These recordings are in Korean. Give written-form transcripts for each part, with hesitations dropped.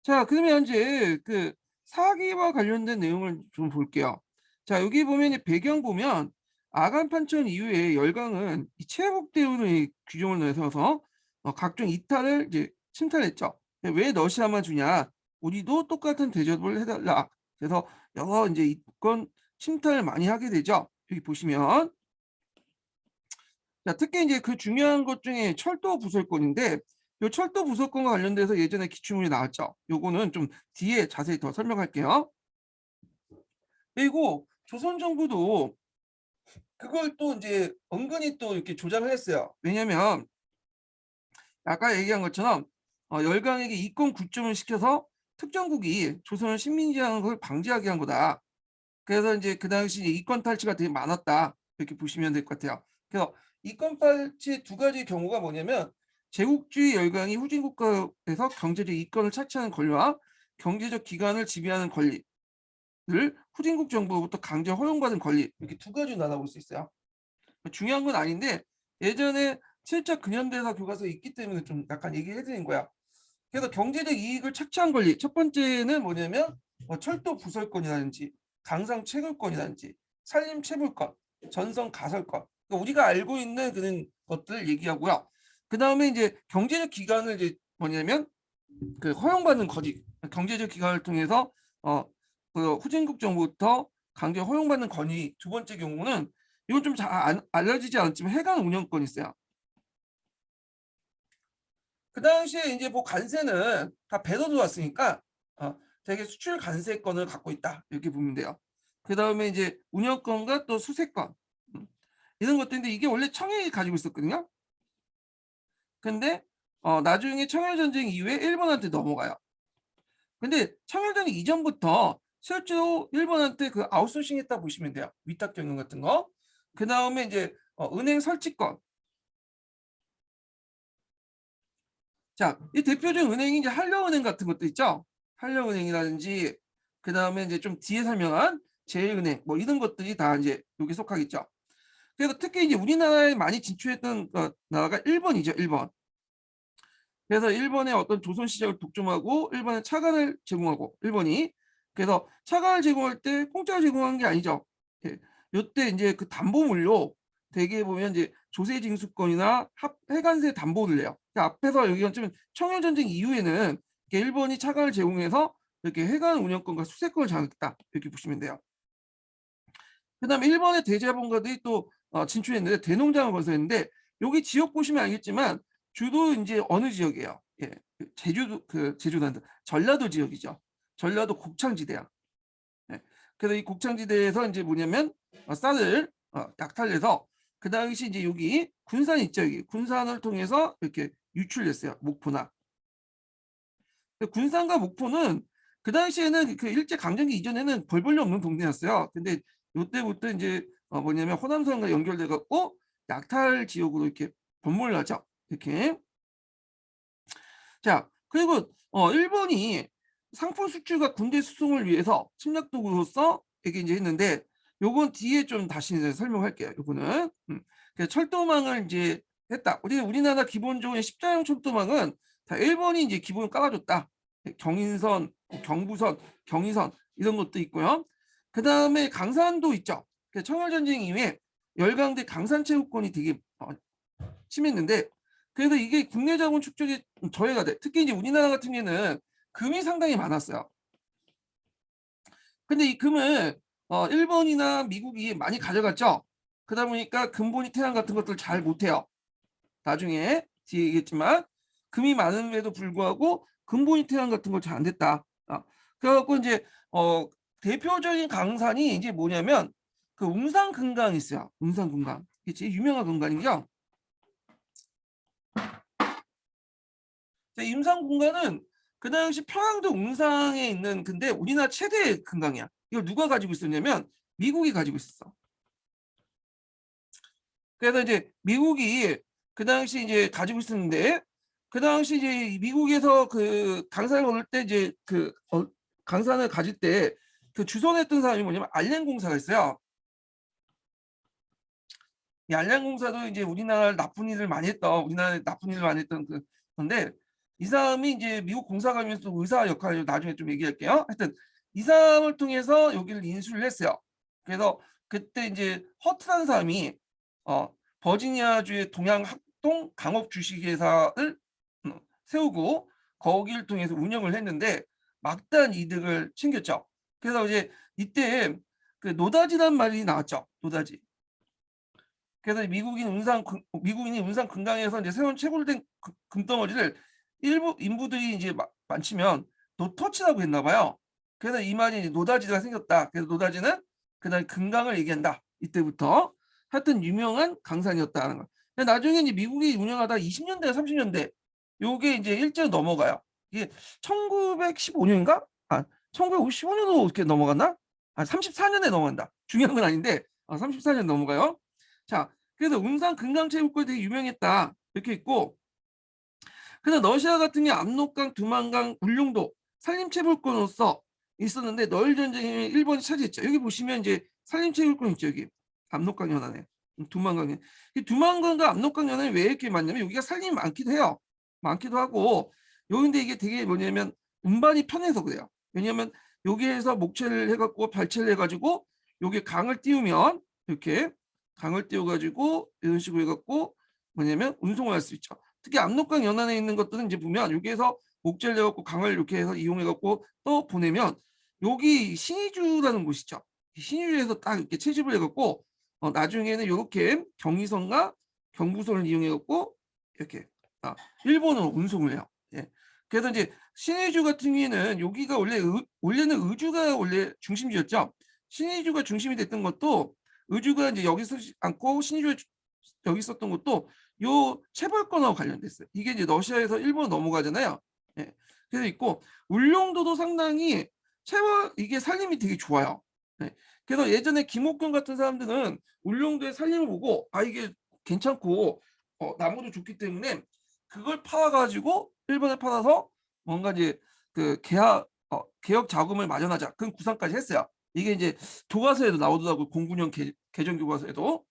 자, 그러면 이제 그 사기와 관련된 내용을 좀 볼게요. 자, 여기 보면 이 배경 보면 아간 판천 이후에 열강은 이 체국대우로 이 규정을 내세워서 각종 이탈을 이제 침탈했죠. 왜 러시아만 주냐? 우리도 똑같은 대접을 해달라. 그래서 여러 이제 이권 침탈을 많이 하게 되죠. 여기 보시면 자, 특히 이제 그 중요한 것 중에 철도 부설권인데 요 철도 부설권과 관련돼서 예전에 기출문이 나왔죠. 요거는 좀 뒤에 자세히 더 설명할게요. 그리고 조선 정부도 그걸 또 이제 은근히 또 이렇게 조장을 했어요. 왜냐면 아까 얘기한 것처럼 열강에게 이권 구점을 시켜서 특정국이 조선을 식민지하는 걸 방지하게 한 거다. 그래서 이제 그 당시 이권 탈취가 되게 많았다. 이렇게 보시면 될 것 같아요. 그래서 이권 탈취 두 가지 경우가 뭐냐면 제국주의 열강이 후진 국가에서 경제적 이권을 착취하는 권리와 경제적 기관을 지배하는 권리를 후진국 정부로부터 강제 허용받은 권리 이렇게 두 가지로 나눠볼 수 있어요. 중요한 건 아닌데 예전에 실적 근현대사 교과서에 있기 때문에 좀 약간 얘기해 드린 거야. 그래서 경제적 이익을 착취한 권리 첫 번째는 뭐냐면 철도 부설권이라든지 강상 채굴권이라든지 산림 채굴권, 전선 가설권 그러니까 우리가 알고 있는 그런 것들을 얘기하고요. 그 다음에 이제 경제적 기관을 이제 뭐냐면 그 허용받는 거지 경제적 기관을 통해서 그 후진국 정부부터 강제 허용받는 권위 두 번째 경우는 이건 좀 잘 알려지지 않았지만 해관 운영권이 있어요. 그 당시에 이제 뭐 관세는 다 배로 들어왔으니까 되게 수출 관세권을 갖고 있다 이렇게 보면 돼요. 그 다음에 이제 운영권과 또 수세권 이런 것들인데 이게 원래 청해이 가지고 있었거든요. 근데 나중에 청일전쟁 이후에 일본한테 넘어가요. 근데 청일전쟁 이전부터 실제로 일본한테 그 아웃소싱 했다 보시면 돼요. 위탁 경영 같은 거. 그 다음에 이제 은행 설치권. 자, 이 대표적인 은행이 이제 한려은행 같은 것도 있죠. 한려은행이라든지 그 다음에 이제 좀 뒤에 설명한 제일은행 뭐 이런 것들이 다 이제 여기 속하겠죠. 그래서 특히 이제 우리나라에 많이 진출했던 나라가 일본이죠. 일본. 그래서 일본의 어떤 조선 시장을 독점하고 일본에 차관을 제공하고 일본이 그래서 차관을 제공할 때 공짜로 제공한 게 아니죠. 예. 요때 이제 그 담보 물료 대개 보면 이제 조세 징수권이나 해관세 담보를 내요. 그러니까 앞에서 여기가 좀 청일 전쟁 이후에는 일본이 차관을 제공해서 이렇게 해관 운영권과 수세권을 장악했다 이렇게 보시면 돼요. 그다음에 일본의 대자본가들이 또 진출했는데 대농장을 건설했는데 여기 지역 보시면 알겠지만 주로 이제 어느 지역이에요? 예, 제주도 제주도한다 전라도 지역이죠. 전라도 곡창지대야. 예. 그래서 이 곡창지대에서 이제 뭐냐면 쌀을 약탈해서 그 당시 이제 여기 군산 있죠. 여기 군산을 통해서 이렇게 유출했어요. 목포나. 군산과 목포는 그 당시에는 그 일제 강점기 이전에는 별 볼일 없는 동네였어요. 근데 요때부터 이제 뭐냐면 호남선과 연결돼 갖고 약탈 지역으로 이렇게 변모를 하죠. 이렇게. 자, 그리고 일본이 상품 수출과 군대 수송을 위해서 침략 도구로서 이게 이제 했는데 요건 뒤에 좀 다시 이제 설명할게요. 요거는 그래서 철도망을 이제 했다. 우리나라 기본적으로 십자형 철도망은 다 일본이 이제 기본을 깔아줬다. 경인선, 경부선, 경의선 이런 것도 있고요. 그 다음에 강산도 있죠. 청일전쟁 이후에 열강대 강산체육권이 되게 심했는데 그래서 이게 국내 자본 축적에 저해가 돼. 특히 이제 우리나라 같은 경우에는 금이 상당히 많았어요. 근데 이 금을 일본이나 미국이 많이 가져갔죠. 그러다 보니까 근본이 태양 같은 것들 잘 못해요. 나중에 뒤에 얘기했지만 금이 많음에도 불구하고 근본이 태양 같은 걸 잘 안 됐다. 그래갖고 이제 대표적인 강산이 이제 뭐냐면 그 웅산금강이 있어요. 웅산금강. 이게 제일 유명한 금강이죠. 임산공간은 그 당시 평양도 웅상에 있는 근데 우리나라 최대 금강이야. 이걸 누가 가지고 있었냐면 미국이 가지고 있었어. 그래서 이제 미국이 그 당시 이제 가지고 있었는데 그 당시 이제 미국에서 그 강산을 얻을 때 이제 그 강산을 가질 때 그 주선했던 사람이 뭐냐면 알렌 공사가 있어요. 이 알렌 공사도 이제 우리나라 나쁜 일을 많이 했던 그 건데 이 사람이 이제 미국 공사관에서 의사 역할을 나중에 좀 얘기할게요. 하여튼 이 사람을 통해서 여기를 인수를 했어요. 그래서 그때 이제 허트라는 사람이 버지니아주의 동양학동 강업 주식회사를 세우고 거기를 통해서 운영을 했는데 막대한 이득을 챙겼죠. 그래서 이제 이때 그 노다지란 말이 나왔죠. 노다지. 그래서 미국인이 운상 금강에서 이제 세운 채굴 된 금덩어리를 일부 인부들이 이제 만치면 노터치라고 했나 봐요. 그래서 이 말이 노다지가 생겼다. 그래서 노다지는 그다음 금강을 얘기한다. 이때부터 하여튼 유명한 강산이었다는 거. 근데 나중에 이제 미국이 운영하다 20년대, 30년대 요게 이제 일제로 넘어가요. 이게 1915년인가? 1955년으로 이렇게 넘어갔나? 34년에 넘어간다. 중요한 건 아닌데 34년 넘어가요. 자, 그래서 운상 금강체육관이 되게 유명했다. 이렇게 있고, 그래서 러시아 같은 게 압록강, 두만강, 울릉도 산림체육관으로서 있었는데 너일 전쟁에 일본이 차지했죠. 여기 보시면 이제 산림체육관 있죠. 여기 압록강 연안에 두만강에. 이 두만강과 압록강 연안에 왜 이렇게 많냐면 여기가 산림이 많기도 해요. 많기도 하고 여기인데 이게 되게 뭐냐면 운반이 편해서 그래요. 왜냐하면 여기에서 목체를 해갖고 발체를 해가지고 여기 강을 띄우면 이렇게 강을 띄워가지고 이런 식으로 해갖고 뭐냐면 운송을 할 수 있죠. 특히 압록강 연안에 있는 것들은 이제 보면 여기에서 목재를 내갖고 강을 이렇게 해서 이용해갖고 또 보내면 여기 신의주라는 곳이죠. 신의주에서 딱 이렇게 채집을 해갖고 나중에는 이렇게 경의선과 경부선을 이용해갖고 이렇게 일본으로 운송을 해요. 예. 그래서 이제 신의주 같은 경우에는 여기가 원래는 의주가 원래 중심지였죠. 신의주가 중심이 됐던 것도 의주가 이제 여기 서지 않고 신의주에 여기 있었던 것도 요 체벌권하고 관련됐어요. 이게 이제 러시아에서 일본 넘어가잖아요. 예. 그래서 있고 울릉도도 상당히 이게 살림이 되게 좋아요. 예. 그래서 예전에 김옥균 같은 사람들은 울릉도의 살림을 보고 이게 괜찮고 나무도 좋기 때문에 그걸 팔아가지고 일본에 팔아서 뭔가 이제 그 개혁 자금을 마련하자 그런 구상까지 했어요. 이게 이제 교과서에도 나오더라고요. 09년 개정 교과서에도.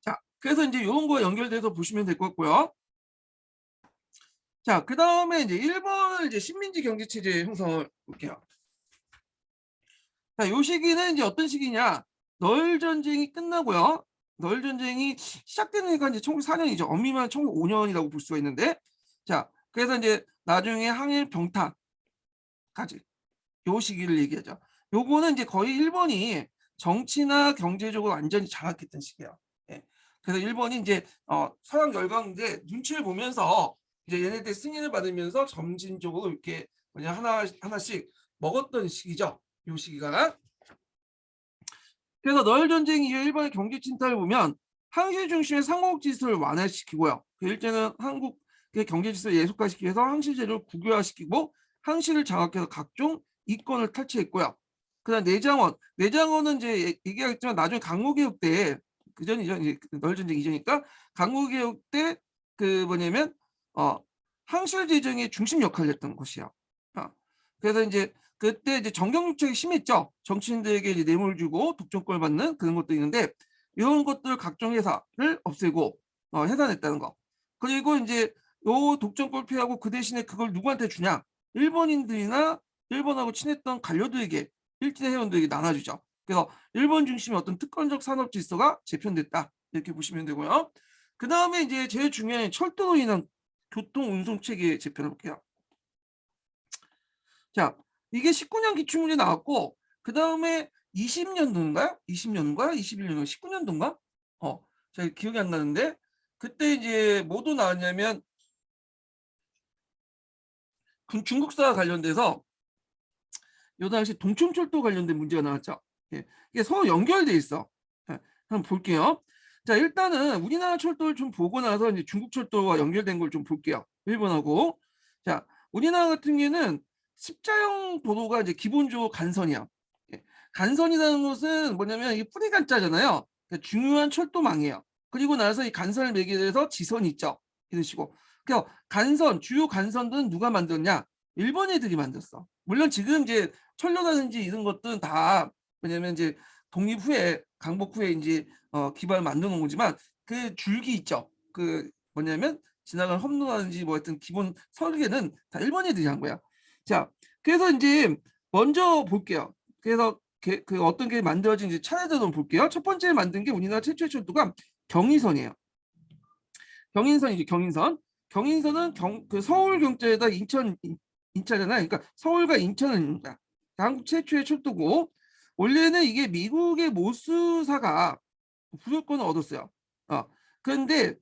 자, 그래서 이제 이런 거와 연결돼서 보시면 될 것 같고요. 자, 그 다음에 이제 일본 이제 식민지 경제 체제 형성을 볼게요. 자, 요 시기는 이제 어떤 시기냐? 너일 전쟁이 끝나고요. 너일 전쟁이 시작되는 해가 이제 1904년이죠. 엄밀히만 1905년이라고 볼 수가 있는데, 자, 그래서 이제 나중에 항일 병탄까지 요 시기를 얘기하죠. 요거는 이제 거의 일본이 정치나 경제적으로 완전히 장악했던 시기예요. 예. 그래서 일본이 이제 서양 열강인데 눈치를 보면서 이제 얘네들 승인을 받으면서 점진적으로 이렇게 그냥 하나씩 먹었던 시기죠. 요 시기가. 그래서 너일 전쟁 이후 일본의 경제 침탈을 보면 항실 중심의 상공 지수를 완화시키고요. 그 일제는 한국의 경제 지수를 예속화시키기 위해서 항실 제도를 국유화시키고 항실을 장악해서 각종 이권을 탈취했고요. 그다음 내장원은 이제 얘기하겠지만 나중에 강무개혁 때 그전이죠. 이제 너일 전쟁 이전이니까 강무개혁 때 그 뭐냐면 항실 재정의 중심 역할을 했던 것이요. 그래서 이제 그때 이제 정경유착이 심했죠. 정치인들에게 이제 뇌물 주고 독점권을 받는 그런 것도 있는데 이런 것들 각종 회사를 없애고 해산했다는 거. 그리고 이제 요 독점권 피하고 그 대신에 그걸 누구한테 주냐? 일본인들이나 일본하고 친했던 관료들에게 일진의 회원들에게 나눠주죠. 그래서 일본 중심의 어떤 특권적 산업 질서가 재편됐다. 이렇게 보시면 되고요. 그 다음에 이제 제일 중요한 철도로 인한 교통 운송 체계 재편을 볼게요. 자, 이게 19년 기출문제 나왔고 그 다음에 20년도인가요? 20년인가? 21년인가? 19년도인가? 잘 기억이 안 나는데 그때 이제 뭐도 나왔냐면 중국사와 관련돼서 요 당시 동춘철도 관련된 문제가 나왔죠. 예, 이게 서로 연결돼 있어. 예, 한번 볼게요. 자, 일단은 우리나라 철도를 좀 보고 나서 이제 중국 철도와 연결된 걸 좀 볼게요. 일본하고. 자, 우리나라 같은 경우에는 십자형 도로가 이제 기본적으로 간선이야. 예, 간선이라는 것은 뭐냐면 이게 뿌리간자잖아요. 그러니까 중요한 철도망이에요. 그리고 나서 이 간선을 매개해서 지선이 있죠. 이런 식으로. 그래서 주요 간선들은 누가 만들었냐? 일본 애들이 만들었어. 물론 지금 이제 철로라든지 이런 것들은 다 왜냐면 이제 독립 후에 강복 후에 이제 기반을 만들어 놓은 거지만 그 줄기 있죠. 그 뭐냐면 지나가는 험로라든지 뭐 하여튼 기본 설계는 다 일본 애들이 한 거야. 자, 그래서 이제 먼저 볼게요. 그래서 그 어떤 게 만들어진지 차례대로 볼게요. 첫 번째 만든 게 우리나라 최초의 철도가 경의선이에요. 경인선이지, 경인선. 경인선은 그 서울 경자에다 인천잖아요. 그러니까 서울과 인천입니다. 한국 최초의 철도고 원래는 이게 미국의 모스사가 부속권을 얻었어요. 그런데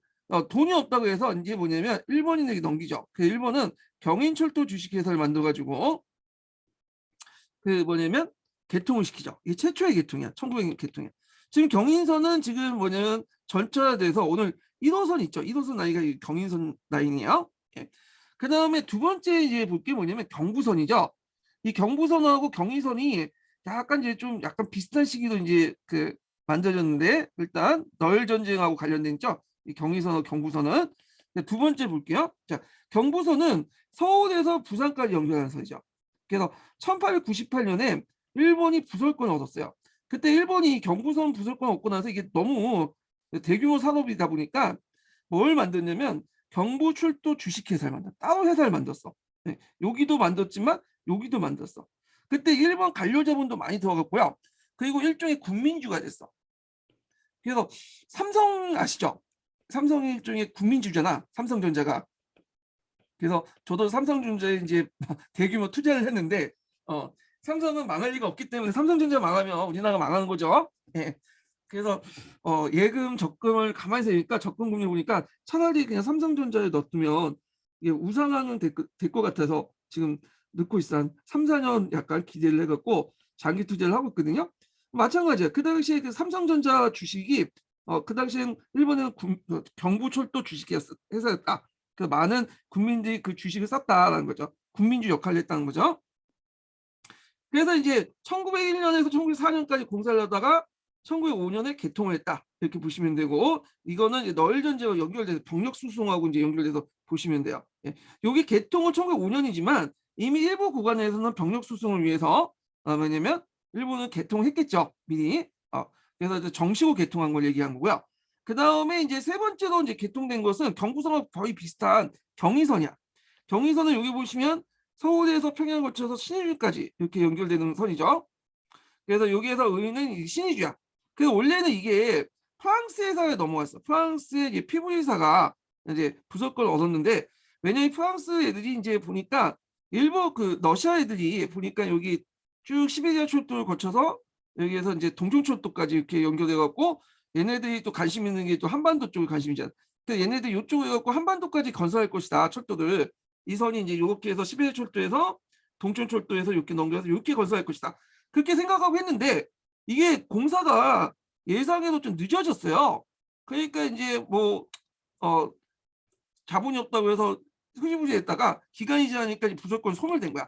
돈이 없다고 해서 이제 뭐냐면 일본인에게 넘기죠. 그 일본은 경인철도 주식회사를 만들어가지고 그 뭐냐면 개통을 시키죠. 이게 최초의 개통이야. 1900년 개통이야. 지금 경인선은 지금 뭐냐면 전철화돼서 오늘 1호선 있죠. 1호선 라인가 경인선 라인이에요. 예. 그 다음에 두 번째 이제 볼 게 뭐냐면 경부선이죠. 이 경부선하고 경인선이 약간 이제 좀 약간 비슷한 시기로 이제 그 만들어졌는데 일단 널 전쟁하고 관련된 있죠. 이 경인선하고 경부선은 두 번째 볼게요. 자, 경부선은 서울에서 부산까지 연결하는 선이죠. 그래서 1898년에 일본이 부설권을 얻었어요. 그때 일본이 경부선 부설권 얻고 나서 이게 너무 대규모 산업이다 보니까 뭘 만들냐면 경부출도 주식회사를 만들어. 따로 회사를 만들었어. 네, 여기도 만들었지만 여기도 만들었어. 그때 일본 관료 자본도 많이 들어갔고요. 그리고 일종의 군민주가 됐어. 그래서 삼성 아시죠? 삼성이 일종의 군민주잖아. 삼성전자가. 그래서 저도 삼성전자에 이제 대규모 투자를 했는데 삼성은 망할 리가 없기 때문에 삼성전자 망하면 우리나라가 망하는 거죠. 예. 그래서 예금 적금을 가만히 세니까 적금 금리 보니까 차라리 그냥 삼성전자에 넣으면 이게 우상향은 될 것 같아서 지금 넣고 있어. 한 3, 4년 약간 기대를 해갖고 장기 투자를 하고 있거든요. 마찬가지야. 그 당시에 그 삼성전자 주식이 그 당시엔 일본에는 경부철도 주식회사였다. 그 많은 국민들이 그 주식을 샀다라는 거죠. 국민주 역할을 했다는 거죠. 그래서 이제 1901년에서 1904년까지 공사를 하다가 1905년에 개통을 했다. 이렇게 보시면 되고 이거는 이제 널 전제와 연결돼서 병력 수송하고 이제 연결돼서 보시면 돼요. 예. 여기 개통은 1905년이지만 이미 일부 구간에서는 병력 수송을 위해서 뭐냐면 일본은 개통했겠죠. 미리. 그래서 이제 정식으로 개통한 걸 얘기한 거고요. 그 다음에 이제 세 번째로 이제 개통된 것은 경부선과 거의 비슷한 경의선이야. 경의선은 여기 보시면 서울에서 평양을 거쳐서 신의주까지 이렇게 연결되는 선이죠. 그래서 여기에서 의는 신의주야. 그래서 원래는 이게 프랑스 회사에 넘어갔어. 프랑스의 이제 피부회사가 이제 부속권을 얻었는데 왜냐면 프랑스 애들이 이제 보니까 일부 그 러시아 애들이 보니까 여기 쭉 시베리아 철도를 거쳐서 여기에서 이제 동중철도까지 이렇게 연결돼 갖고 얘네들이 또 관심 있는 게 또 한반도 쪽에 관심이잖아. 근데 얘네들 이쪽에 갖고 한반도까지 건설할 것이다 철도를. 이 선이 이제 이렇게 해서 시베리아 철도에서 동춘철도에서 이렇게 넘겨서 이렇게 건설할 것이다. 그렇게 생각하고 했는데 이게 공사가 예상에도 좀 늦어졌어요. 그러니까 이제 뭐 자본이 없다고 해서 흐지부지 했다가 기간이 지나니까 부조건 소멸된 거야.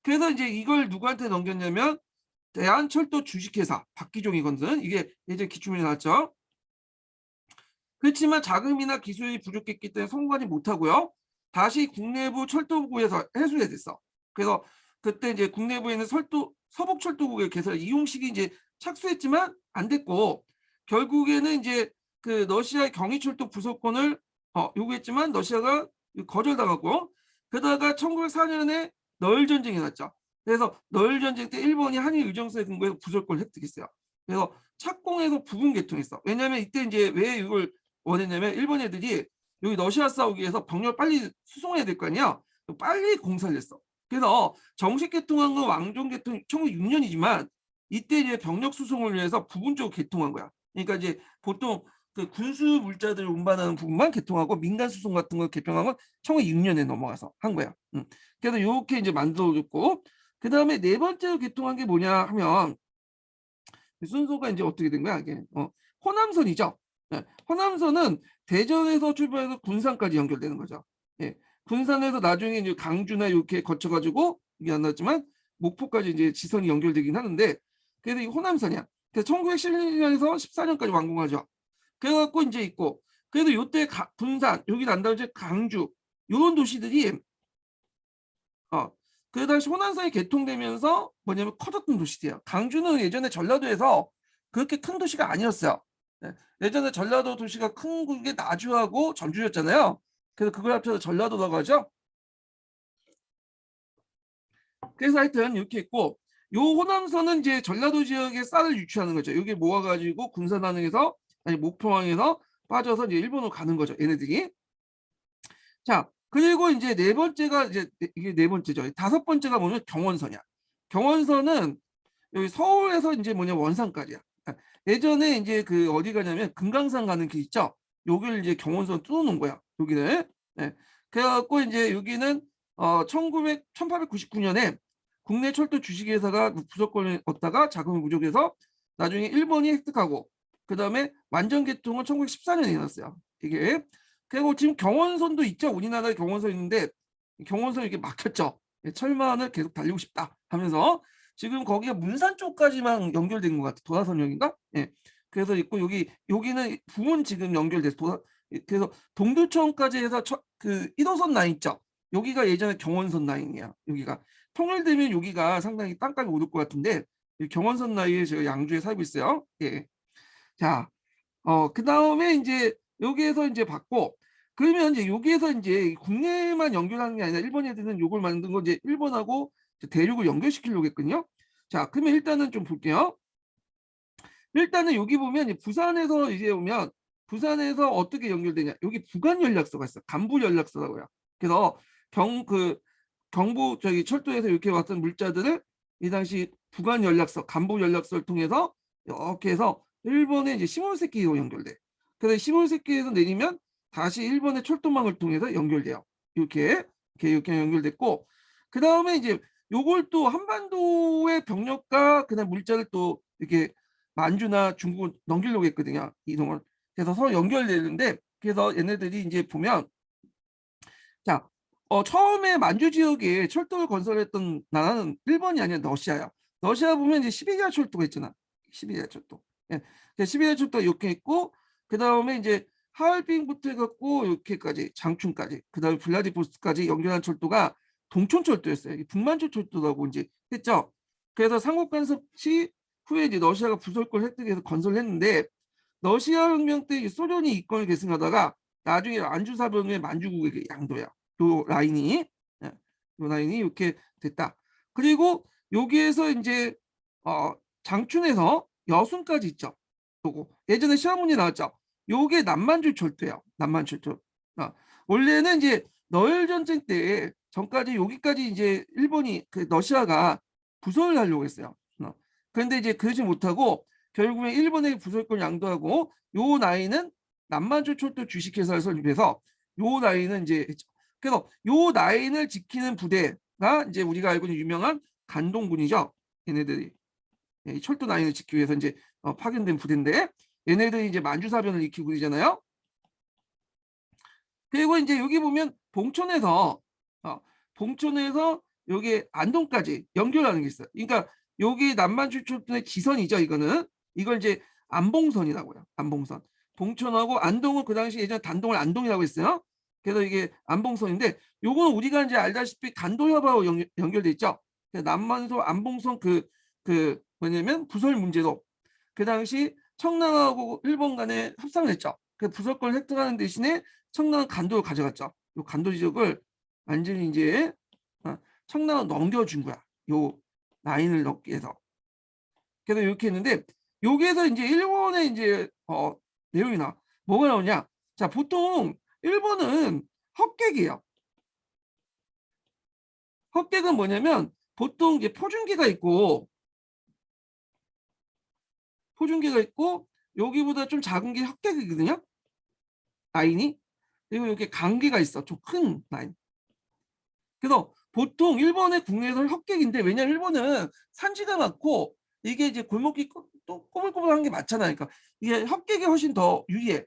그래서 이제 이걸 누구한테 넘겼냐면 대한철도 주식회사 박기종이거든. 이게 예전 기출문제 나왔죠. 그렇지만 자금이나 기술이 부족했기 때문에 성공하지 못하고요. 다시 국내부 철도국에서 해소가 됐어. 그래서 그때 이제 국내부에는 서북철도국의 개설 이용식이 이제 착수했지만 안 됐고 결국에는 이제 그 러시아의 경의철도 부속권을 요구했지만 러시아가 거절당하고 그러다가 1904년에 널 전쟁이 났죠. 그래서 널 전쟁 때 일본이 한일 의정서에 근거해서 부속권을 획득했어요. 그래서 착공해서 부분 개통했어. 왜냐하면 이때 이제 왜 이걸 원했냐면 일본 애들이 여기 러시아 싸우기 위해서 병력 빨리 수송해야 될 거 아니야. 빨리 공사를 했어. 그래서 정식 개통한 건 왕종 개통 1906년이지만 이때 이제 병력 수송을 위해서 부분적으로 개통한 거야. 그러니까 이제 보통 그 군수 물자들 운반하는 부분만 개통하고 민간 수송 같은 거 개통한 건 1906년에 넘어가서 한 거야. 그래서 이렇게 이제 만들어줬고 그 다음에 네 번째로 개통한 게 뭐냐 하면 순서가 이제 어떻게 된 거야? 이게 호남선이죠. 예, 호남선은 대전에서 출발해서 군산까지 연결되는 거죠. 예, 군산에서 나중에 이제 강주나 이렇게 거쳐가지고 이게 안 나왔지만 목포까지 이제 지선이 연결되긴 하는데 그래도 이 호남선이야. 그래서 1911년에서 14년까지 완공하죠. 그래갖고 이제 있고 그래도 이때 군산 여기 난 다음에 강주 이런 도시들이 그 당시 호남선이 개통되면서 뭐냐면 커졌던 도시들이에요. 강주는 예전에 전라도에서 그렇게 큰 도시가 아니었어요. 네. 예전에 전라도 도시가 큰 게 나주하고 전주였잖아요. 그래서 그걸 합쳐서 전라도라고 하죠. 그래서 하여튼 이렇게 있고 요 호남선은 이제 전라도 지역에 쌀을 유치하는 거죠. 여기 모아가지고 군산항에서 아니 목포항에서 빠져서 이제 일본으로 가는 거죠. 얘네들이. 자, 그리고 이제 네 번째가 이제 이게 네 번째죠. 다섯 번째가 뭐냐면 경원선이야. 경원선은 여기 서울에서 이제 뭐냐 원산까지야. 아, 예전에 이제 그 어디 가냐면 금강산 가는 길 있죠. 여기를 이제 경원선 뚫어놓은 거야. 여기는. 네. 그래갖고 이제 여기는 1899년에 국내 철도 주식회사가 부속권을 얻다가 자금을 부족해서 나중에 일본이 획득하고 그 다음에 완전 개통은 1914년에 일어났어요. 이게 그리고 지금 경원선도 있죠. 우리나라에 경원선 있는데 경원선 이렇게 막혔죠. 철만을 계속 달리고 싶다 하면서 지금 거기가 문산 쪽까지만 연결된 것 같아. 도화선역인가? 예. 그래서 있고 여기는 부문 지금 연결돼서 그래서 동두천까지 해서 그 1호선 라인 있죠. 여기가 예전에 경원선 라인이야. 여기가 통일되면 여기가 상당히 땅값이 오를 것 같은데 경원선 라인에 제가 양주에 살고 있어요. 예. 자, 그 다음에 이제 여기에서 이제 받고 그러면 이제 여기에서 이제 국내만 연결하는 게 아니라 일본 애들은 요걸 만든 거 이제 일본하고 대륙을 연결시키려고 했거든요. 자, 그러면 일단은 좀 볼게요. 일단은 여기 보면 이제 부산에서 이제 오면 부산에서 어떻게 연결되냐? 여기 부간 연락소가 있어. 간부 연락소라고요. 그래서 경부 저기 철도에서 이렇게 왔던 물자들을 이 당시 부간 연락소, 간부 연락소를 통해서 이렇게 해서 일본의 이제 시모노세키로 연결돼. 그래서 시모노세키에서 내리면 다시 일본의 철도망을 통해서 연결돼요. 이렇게 연결됐고 그 다음에 이제 요걸 또 한반도의 병력과 그다음 물자를 또 이렇게 만주나 중국을 넘기려고 했거든요. 이동을. 그래서 서로 연결되는데 그래서 얘네들이 이제 보면 자, 처음에 만주 지역에 철도를 건설했던 나라는 일본이 아니라 러시아야. 러시아 보면 이제 시베리아 철도가 있잖아. 시베리아 철도. 예. 시베리아 철도 이렇게 있고 그 다음에 이제 하얼빈부터 해갖고 이렇게까지 장춘까지 그 다음에 블라디보스토크까지 연결한 철도가 동촌철도였어요. 북만주 철도라고 이제 했죠. 그래서 삼국 간섭 시 후에 이제 러시아가 부설권 획득해서 건설했는데 러시아 혁명 때 소련이 이권을 계승하다가 나중에 안주사병의 만주국에게 양도야. 요 라인이 예, 요 라인이 이렇게 됐다. 그리고 여기에서 이제 장춘에서 여순까지 있죠. 요거 예전에 시험 문제 나왔죠. 요게 남만주 철도예요. 남만주 철도. 원래는 이제 너일 전쟁 때 전까지 여기까지 이제 일본이 그 러시아가 부설을 하려고 했어요. 그런데 이제 그러지 못하고 결국에 일본의 부설권 양도하고 요 라인은 남만주 철도 주식회사를 설립해서 요 라인은 이제 그래서 요 라인을 지키는 부대가 이제 우리가 알고 있는 유명한 간동군이죠. 얘네들이 철도 라인을 지키기 위해서 이제 파견된 부대인데 얘네들이 이제 만주사변을 일으키고 있잖아요. 그리고 이제 여기 보면 봉천에서 여기 안동까지 연결하는 게 있어요. 그러니까 여기 남만주 철도의 지선이죠. 이걸 이제 안봉선이라고요. 안봉선. 봉천하고 안동은 그 당시 예전 단동을 안동이라고 했어요. 그래서 이게 안봉선인데 요거는 우리가 이제 알다시피 간도협하고 연결돼 있죠. 남만소 안봉선 그 뭐냐면 부설 문제로 그 당시 청나라하고 일본 간에 협상을 했죠. 그 부설권을 획득하는 대신에 청나라 간도를 가져갔죠. 요 간도 지역을 완전히 이제 청나라 넘겨준 거야. 요 라인을 넘기 위해서. 그래서 이렇게 했는데 여기에서 이제 일본의 이제 내용이 나. 뭐가 나오냐? 자, 보통 일본은 헛객이에요. 헛객은 뭐냐면 보통 이제 포준기가 있고 여기보다 좀 작은 게 헛객이거든요. 라인이. 그리고 이렇게 간기가 있어. 좀 큰 라인. 그래서 보통 일본의 국내에서는 헛객인데 왜냐면 일본은 산지가 많고 이게 이제 골목이 또 꼬물꼬물한 게 많잖아요. 그러니까 이게 헛객이 훨씬 더 유리해.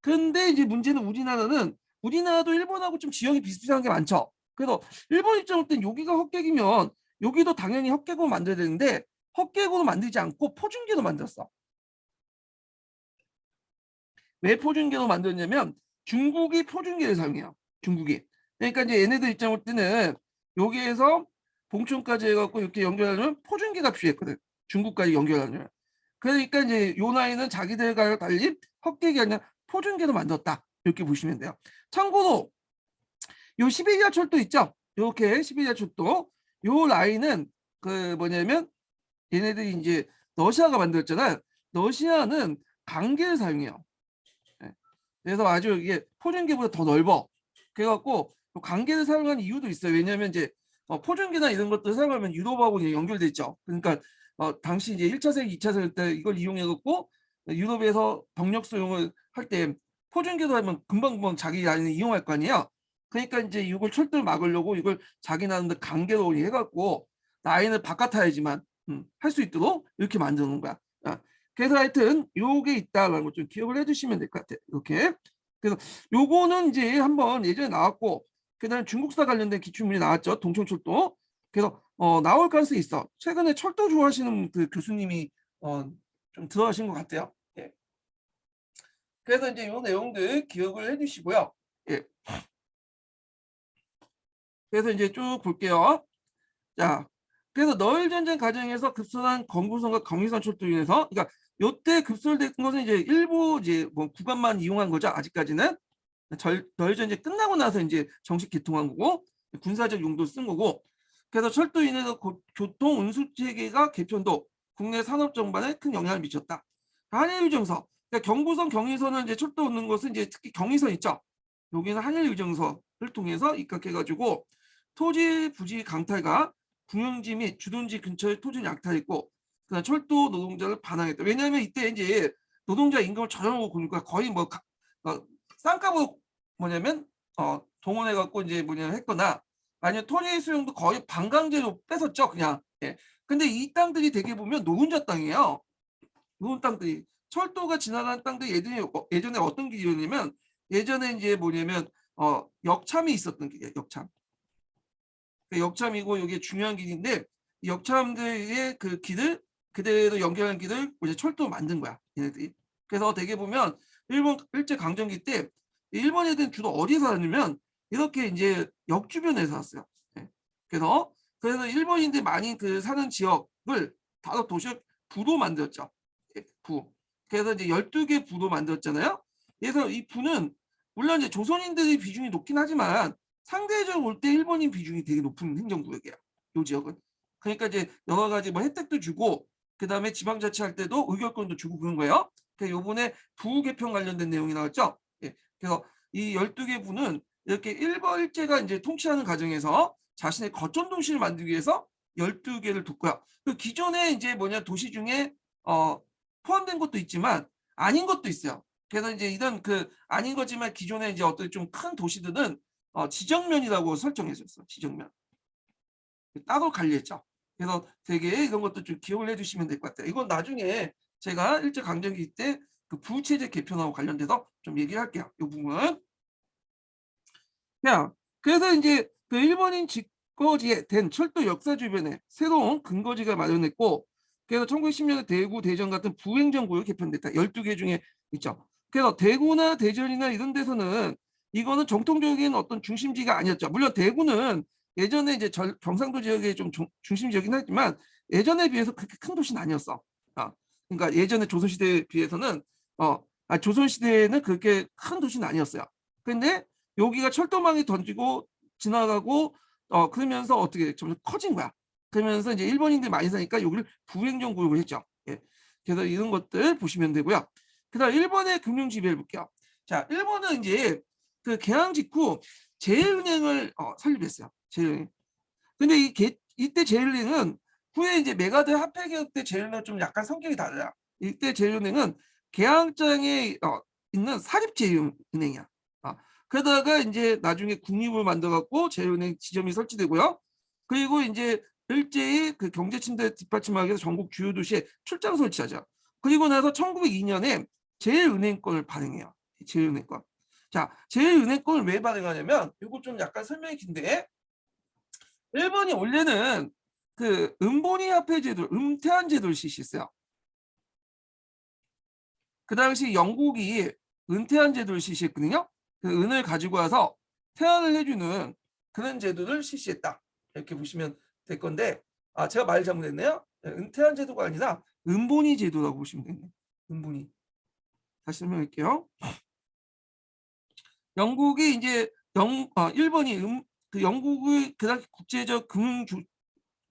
그런데 이제 문제는 우리나라도 일본하고 좀 지형이 비슷비슷한 게 많죠. 그래서 일본 입장으로 땐 여기가 헛객이면 여기도 당연히 헛객으로 만들어야 되는데 헛객으로 만들지 않고 포준기로 만들었어. 왜 포준기로 만들었냐면 중국이 포준기를 사용해요. 중국이. 그러니까 이제 얘네들 입장으로 때는 여기에서 봉천까지 해갖고 이렇게 연결하려면 포준기가 필요했거든. 중국까지 연결하려면. 그러니까 이제 요 나이는 자기들과 달리 헛개가 아니라 표준계로 만들었다. 이렇게 보시면 돼요. 참고로 요 시베리아 철도 있죠? 요렇게 시베리아 철도 요 라인은 그 뭐냐면 얘네들이 이제 러시아가 만들었잖아요. 러시아는 강계를 사용해요. 예. 그래서 아주 이게 표준계보다 더 넓어. 그래갖고 강계를 사용하는 이유도 있어요. 왜냐하면 이제 표준계나 이런 것들 사용하면 유럽하고 이제 연결돼 있죠. 그러니까 당시 이제 1차 세기, 2차 세기 때 이걸 이용해갖고 유럽에서 병력 수용을 할 때 표준계도 하면 금방금방 자기 라인을 이용할 거 아니에요. 그러니까 이제 이걸 철도를 막으려고 이걸 자기 나름대로 강계로 해갖고 라인을 바깥타야지만 할 수 있도록 이렇게 만드는 거야. 그래서 하여튼 요게 있다라는 걸 좀 기억을 해주시면 될 것 같아요. 이렇게. 그래서 요거는 이제 한번 예전에 나왔고 그다음에 중국사 관련된 기출문이 나왔죠. 동청철도. 그래서 나올 가능성이 있어. 최근에 철도 좋아하시는 그 교수님이 좀 들어가신 것 같아요. 예. 그래서 이제 요 내용들 기억을 해주시고요. 예. 그래서 이제 쭉 볼게요. 자, 그래서 너일 전쟁 과정에서 급선한 건구선과 경의선 철도 인해서, 그러니까 요때 급설된 것은 이제 일부 이제 뭐 구간만 이용한 거죠. 아직까지는 너일 전쟁 끝나고 나서 이제 정식 개통한 거고 군사적 용도 쓴 거고. 그래서 철도 인해서 교통 운수 체계가 개편도 국내 산업 전반에 큰 영향을 미쳤다. 한일 유정서, 그러니까 경부선, 경의선을 이제 철도 얻는 것은 이제 특히 경의선 있죠. 여기는 한일 유정서를 통해서 입각해가지고 토지 부지 강탈과 궁영지 및 주둔지 근처에 토지를 약탈했고 그다음 철도 노동자를 반항했다. 왜냐하면 이때 이제 노동자 임금을 저렴하고 그러니까 거의 뭐 쌍값으로 뭐냐면 동원해 갖고 이제 뭐냐 했거나 아니면 토지 수용도 거의 반강제로 뺏었죠 그냥. 예. 근데 이 땅들이 되게 보면 노동자 땅이에요. 노동 땅들이 철도가 지나가는 땅들이 예전에 어떤 길이었냐면 예전에 이제 뭐냐면 역참이 있었던 길이에요. 역참. 역참이고 이게 중요한 길인데 역참들의 그 길을 그대로 연결하는 길을 이제 철도로 만든 거야 얘네들이. 그래서 되게 보면 일본 일제 강점기 때 일본 애들은 주로 어디에 살았냐면 이렇게 이제 역 주변에 살았어요. 예. 그래서 일본인들 많이 그 사는 지역을 다섯 도시를 부로 만들었죠. 예, 부. 그래서 이제 12개 부로 만들었잖아요. 그래서 이 부는 물론 이제 조선인들의 비중이 높긴 하지만 상대적으로 올 때 일본인 비중이 되게 높은 행정구역이야. 요 지역은. 그러니까 이제 여러 가지 뭐 혜택도 주고 그다음에 지방자치할 때도 의결권도 주고 그런 거예요. 그래서 요번에 부 개편 관련된 내용이 나왔죠. 예. 그래서 이 12개 부는 이렇게 일벌제가 이제 통치하는 과정에서 자신의 거점 도시를 만들기 위해서 12개를 뒀고요. 그 기존에 이제 뭐냐 도시 중에 포함된 것도 있지만 아닌 것도 있어요. 그래서 이제 이런 그 아닌 거지만 기존에 이제 어떤 좀 큰 도시들은 지정면이라고 설정해줬어. 지정면. 따로 관리했죠. 그래서 되게 이런 것도 좀 기억을 해주시면 될 것 같아요. 이건 나중에 제가 일제강점기 때 그 부체제 개편하고 관련돼서 좀 얘기를 할게요. 이 부분. 자, 그래서 이제 그 일본인 집거지에 된 철도 역사 주변에 새로운 근거지가 마련했고, 그래서 1910년에 대구, 대전 같은 부행정구역 개편됐다. 12개 중에 있죠. 그래서 대구나 대전이나 이런 데서는 이거는 정통적인 어떤 중심지가 아니었죠. 물론 대구는 예전에 이제 경상도 지역의 좀 중심지역이긴 하지만 예전에 비해서 그렇게 큰 도시는 아니었어. 그러니까 예전에 조선시대에 비해서는 조선시대에는 그렇게 큰 도시는 아니었어요. 근데 여기가 철도망이 던지고 지나가고 그러면서 어떻게 점점 커진 거야. 그러면서 이제 일본인들이 많이 사니까 여기를 부행정구역을 했죠. 예. 그래서 이런 것들 보시면 되고요. 그다음 일본의 금융 지배를 볼게요. 자, 일본은 이제 그 개항 직후 제일은행을 설립했어요. 제일은행. 근데 이때 제일은행은 후에 이제 메가드 화폐 개혁 때 제일은행은 좀 약간 성격이 달라요. 이때 제일은행은 개항장에 있는 사립 제일은행이야. 그러다가 이제 나중에 국립을 만들어갖고 제일은행 지점이 설치되고요. 그리고 이제 일제히 그 경제 침대 뒷받침하기 위해서 전국 주요 도시에 출장 설치하죠. 그리고 나서 1902년에 제일은행권을 발행해요. 제일은행권. 자, 제일은행권을 왜 발행하냐면 이거 좀 약간 설명이 긴데 일본이 원래는 그 은본위 화폐 제도, 은퇴한 제도를 실시했어요. 그 당시 영국이 은퇴한 제도를 실시했거든요. 그 은을 가지고 와서 퇴안을 해주는 그런 제도를 실시했다. 이렇게 보시면 될 건데 제가 말 잘못했네요. 은퇴한 제도가 아니라 은본위 제도라고 보시면 되겠네요. 은본위. 다시 설명할게요. 영국이 이제 일본이 그 영국의 그 당시 국제적 금융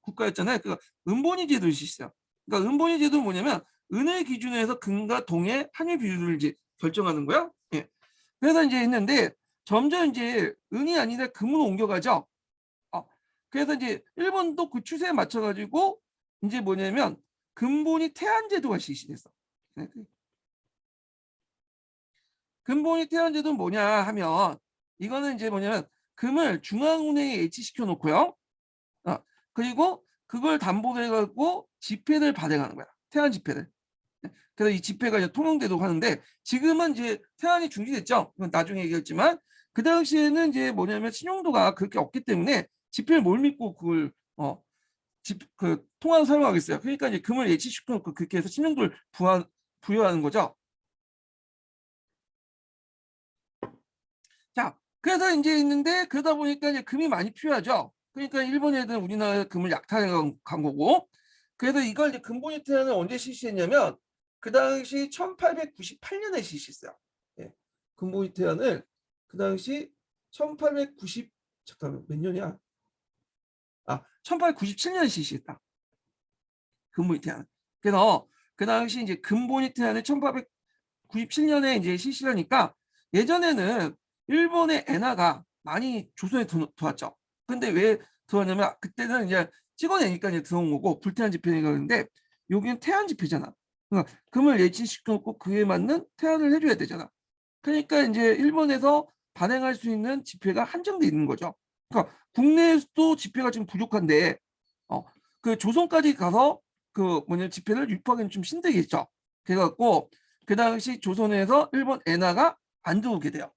국가였잖아요. 그 은본위 제도를 실시해요. 그러니까 은본위 제도는 뭐냐면 은을 기준으로 해서 금과 동의 환율 비율을 이제 결정하는 거야. 예. 그래서 이제 했는데 점점 이제 은이 아니라 금으로 옮겨가죠. 그래서 이제 일본도 그 추세에 맞춰가지고 이제 뭐냐면 근본위 태안 제도가 실시됐어. 근본위 태안 제도는 뭐냐 하면 이거는 이제 뭐냐면 금을 중앙은행에 예치시켜 놓고요. 그리고 그걸 담보로 해갖고 지폐를 발행하는 거야. 태안 지폐를. 그래서 이 지폐가 이제 통용되도록 하는데 지금은 이제 태안이 중지됐죠. 이건 나중에 얘기했지만 그 당시에는 이제 뭐냐면 신용도가 그렇게 없기 때문에 지폐를 뭘 믿고 그걸 통화로 사용하겠어요. 그러니까 이제 금을 예치시켜 놓고 그렇게 해서 신용도를 부여하는 거죠. 자, 그래서 이제 있는데 그러다 보니까 이제 금이 많이 필요하죠. 그러니까 일본 애들은 우리나라 금을 약탈해 간 거고. 그래서 이걸 이제 근본위 태안을 언제 실시했냐면 그 당시 1898년에 실시했어요. 예. 근본위 태안을 그 당시 1890 잠깐만 몇 년이야? 1897년에 실시했다. 근본위 태안. 그래서 그 당시 이제 근본위 태안을 1897년에 이제 실시하니까 예전에는 일본의 엔화가 많이 조선에 들어왔죠. 근데 왜 들어왔냐면 그때는 이제 찍어내니까 이제 들어온 거고 불태안 지폐가 그런데 여기는 태안 지폐잖아. 그러니까 금을 예치시켜놓고 그에 맞는 태안을 해줘야 되잖아. 그러니까 이제 일본에서 발행할 수 있는 지폐가 한정돼 있는 거죠. 그러니까 국내에서도 지폐가 지금 부족한데 그 조선까지 가서 그 뭐냐 지폐를 유포하기는 좀 힘들겠죠. 그래갖고 그 당시 조선에서 일본 엔화가 안 들어오게 돼요.